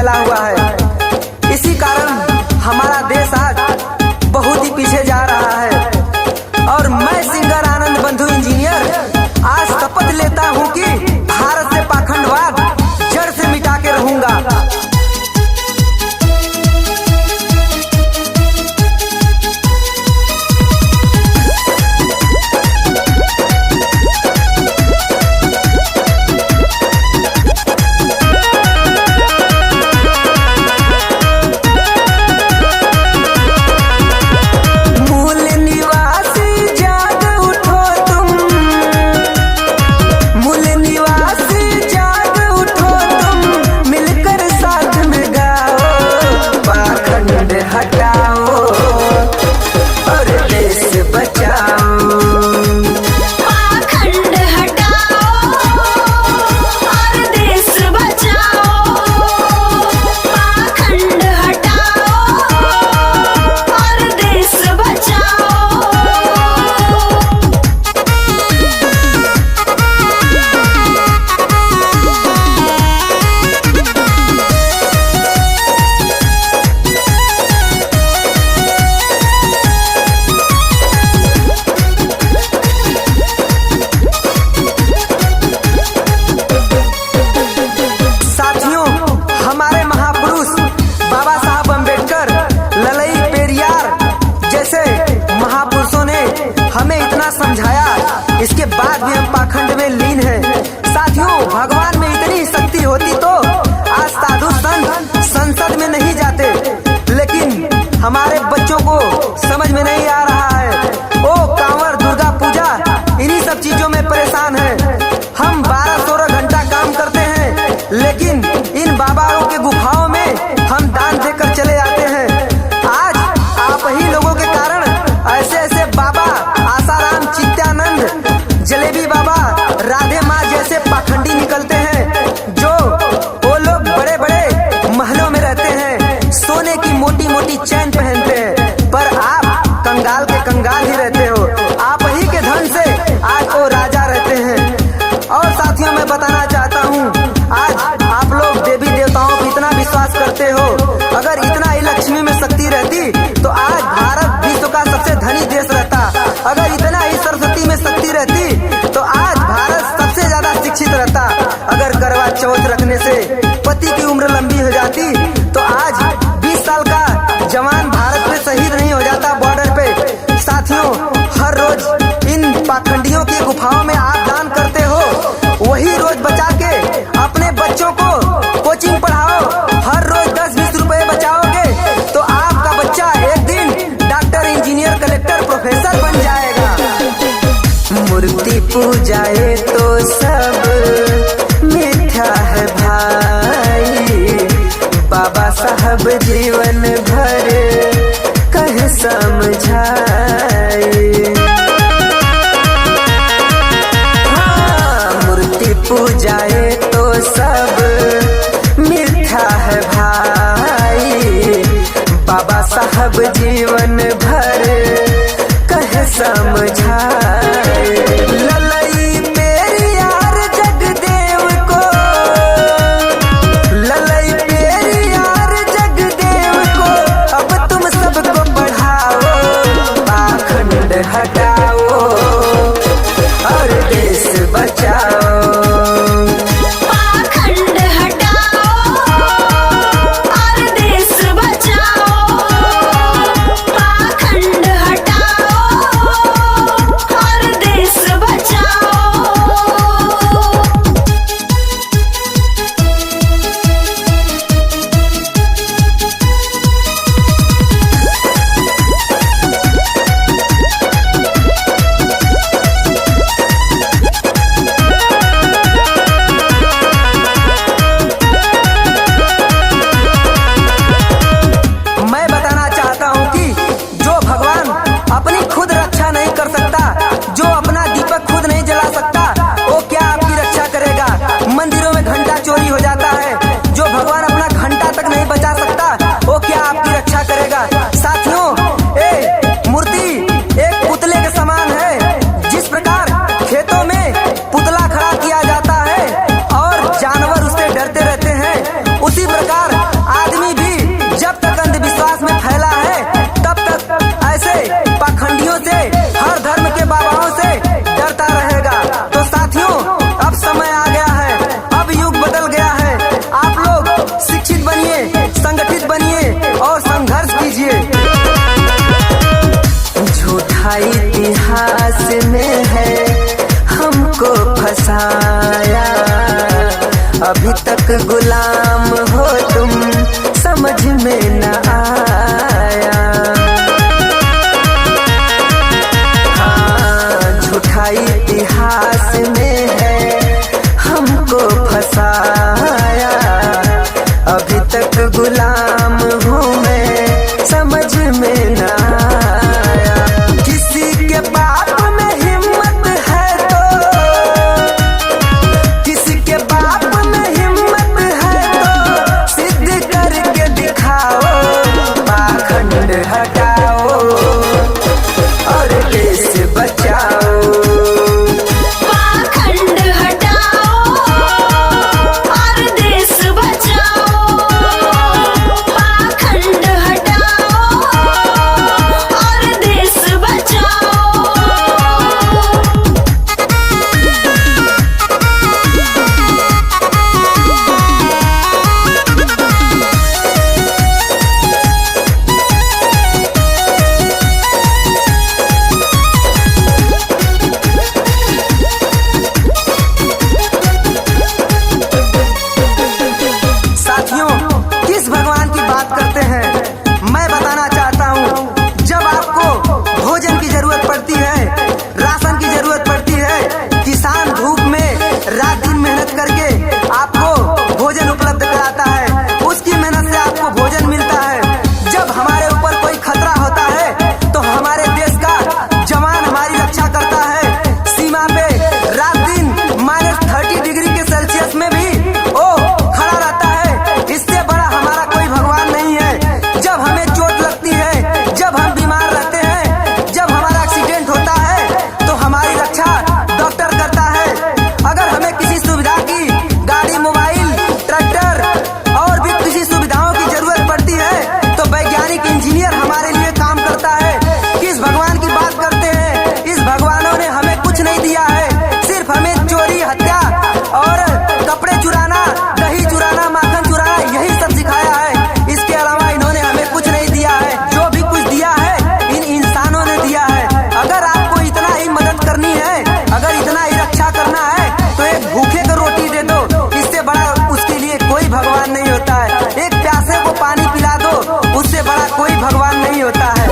फैला हुआ है। इसी कारण हमारा देश आज बहुत ही पीछे जा रहा है। और मैं सिंगर आनंद बंधु इंजीनियर आज शपथ लेता हूँ कि भारत से पाखंडवाद जड़ से मिटा के रहूंगा। समझाया, इसके बाद भी हम पाखंड में लीन हैं। साथियों, भगवान में इतनी शक्ति होती तो आज साधु संत संसद में नहीं जाते, लेकिन हमारे बच्चों को समझ में नहीं आ रहा है। ओ कांवर, दुर्गा पूजा, इन्हीं सब चीजों में परेशान है। हम 12-16 घंटा काम करते हैं, लेकिन इन बाबाओं के गुफाओं में हम दान देकर चले जाते हैं। आज आप ही लोगों के कारण ऐसे ऐसे बाबा, आसाराम, चित्तानंद, जलेबी बाबा, राधे माँ जैसे पाखंडी निकलते हैं, जो वो लोग बड़े बड़े महलों में रहते हैं, सोने की मोटी मोटी चैन पहनते हैं, पर आप कंगाल के कंगाल ही रहते हो। आप ही के धन से आज वो राजा रहते हैं। और साथियों, मैं बताना चाहता हूँ, आज आप लोग देवी देवताओं पर इतना विश्वास करते हो, अगर इतना ही लक्ष्मी में शक्ति रहती तो आज भारत विश्व का सबसे धनी देश रहता। अगर इतना ही सरस्वती में शक्ति रहती तो आज भारत सबसे ज्यादा शिक्षित रहता। अगर करवा चौथ रखने से पति की उम्र लंबी हो जाती तो आज 20 साल का जवान भारत में शहीद नहीं हो जाता बॉर्डर पे। साथियों, हर रोज इन पाखंडियों की गुफाओं में आप दान करते हो, वही रोज बचा के अपने बच्चों को कोचिंग पढ़ाओ। हर रोज 10-20 रुपए बचाओगे तो आपका बच्चा एक दिन डॉक्टर, इंजीनियर, कलेक्टर, प्रोफेसर बन जाएगा। मूर्ति पूजाए तो सब मिथ्या है भाई, बाबा साहब जीवन भर कह समझाए। मूर्ति पूजाए तो सब मिथ्या है भाई, बाबा साहब जीवन भर कह समझाए। ललई पेरियार जगदेव को, ललई पेरियार जगदेव को, अब तुम सबको पढ़ाओ, पाखंड हटाओ और देश बचाओ। उसी प्रकार आदमी भी जब तक अंधविश्वास में फैला है तब तक ऐसे पाखंडियों से, हर धर्म के बाबाओं से डरता रहेगा। तो साथियों, अब समय आ गया है, अब युग बदल गया है। आप लोग शिक्षित बनिए, संगठित बनिए और संघर्ष कीजिए। झूठा इतिहास में है हमको फंसाया, अभी तक गुलाम हो तुम, समझ में न आया। हाँ, झूठा इतिहास में है हमको फंसाया, अभी तक गुलाम हूँ मैं, समझ में न आया। किसी के बाप में हिम्मत है तो, किसी के बाप में हिम्मत है तो सिद्ध करके दिखाओ, पाखंड हटाओ और देश बचाओ। पाखंड हटाओ और देश बचाओ, पाखंड हटाओ और देश बचाओ। साथियों, किस भगवान की बात करते हैं? मैं बताना चाहता हूँ, जब आपको भोजन की जरूरत पड़ती है, राशन की जरूरत पड़ती है, किसान धूप में रात दिन मेहनत करके आपको भोजन उपलब्ध कराता है, उसकी मेहनत से आपको भोजन मिलता है। जब हमारे ऊपर कोई खतरा होता है तो हमारे देश का जवान हमारी रक्षा करता है। सीमा पे रात दिन -30 डिग्री के सेल्सियस में भी ओ खड़ा रहता है। इससे बड़ा हमारा कोई भगवान नहीं है। जब हमें चोट लगती है, जब हम बीमार रहते हैं, जब हमारा एक्सीडेंट होता है तो हमारी रक्षा डॉक्टर करता है। अगर हमें किसी सुविधा की गाड़ी, मोबाइल, ट्रैक्टर और भी किसी सुविधाओं की जरूरत पड़ती है तो वैज्ञानिक, इंजीनियर हमारे लिए काम करता है। किस भगवान की बात करते हैं? इस भगवानों ने हमें कुछ नहीं दिया है, सिर्फ हमें चोरी, हत्या और कपड़े चुराना, दही चुराना, माखन चुराना, यही सब सिखाया है। इसके अलावा इन्होंने हमें कुछ नहीं दिया है। जो भी कुछ दिया है इन इंसानों ने दिया है। अगर आपको इतना ही मदद करनी है, अगर इतना ही रक्षा करना है तो एक भूखे को रोटी दे दो, इससे बड़ा उसके लिए कोई भगवान नहीं होता है। एक प्यासे को पानी पिला दो, उससे बड़ा कोई भगवान नहीं होता है।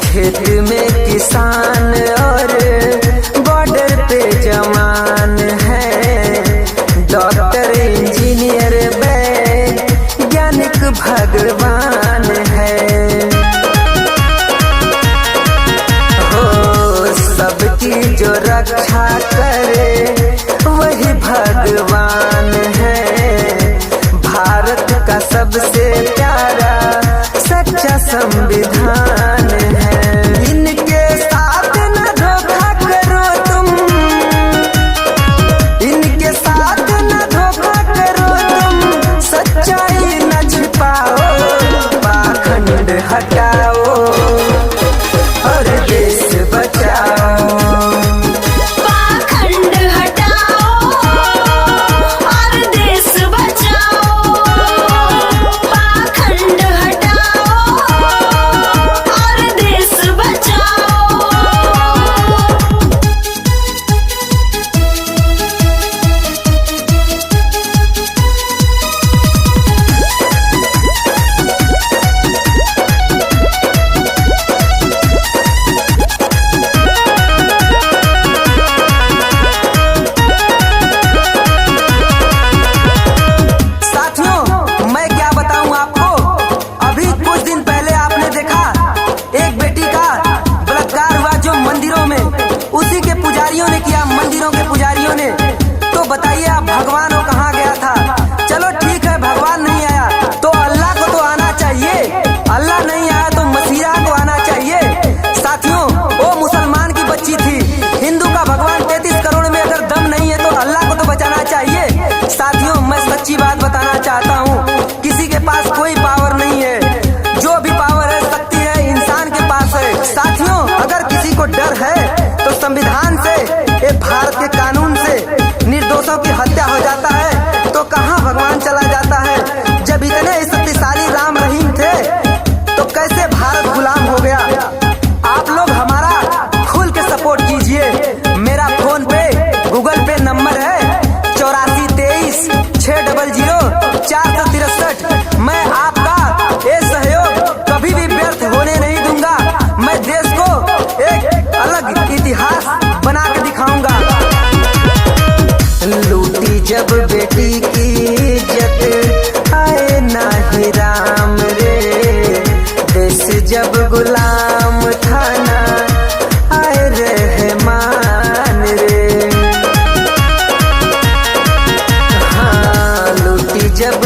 खेत में किसान और बॉर्डर पे जवान है, डॉक्टर, इंजीनियर, वैज्ञानिक भगवान है। हो सबकी जो रक्षा करे वही भगवान है। भारत का सबसे प्यारा सच्चा संविधान है। इनके साथ न धोखा करो तुम, इनके साथ न धोखा करो तुम, सच्चाई न छिपाओ, पाखंड हटाओ और देश बचाओ। पाखंड हटाओ और देश बचाओ, पाखंड हटाओ 463। मैं आपका ये सहयोग कभी भी व्यर्थ होने नहीं दूंगा। मैं देश को एक अलग इतिहास बना के दिखाऊंगा। लूटी जब बेटी की इज्जत आए नाही राम रे, देश जब गुलाम था ना आए रहमान रे। हाँ, लूटी जब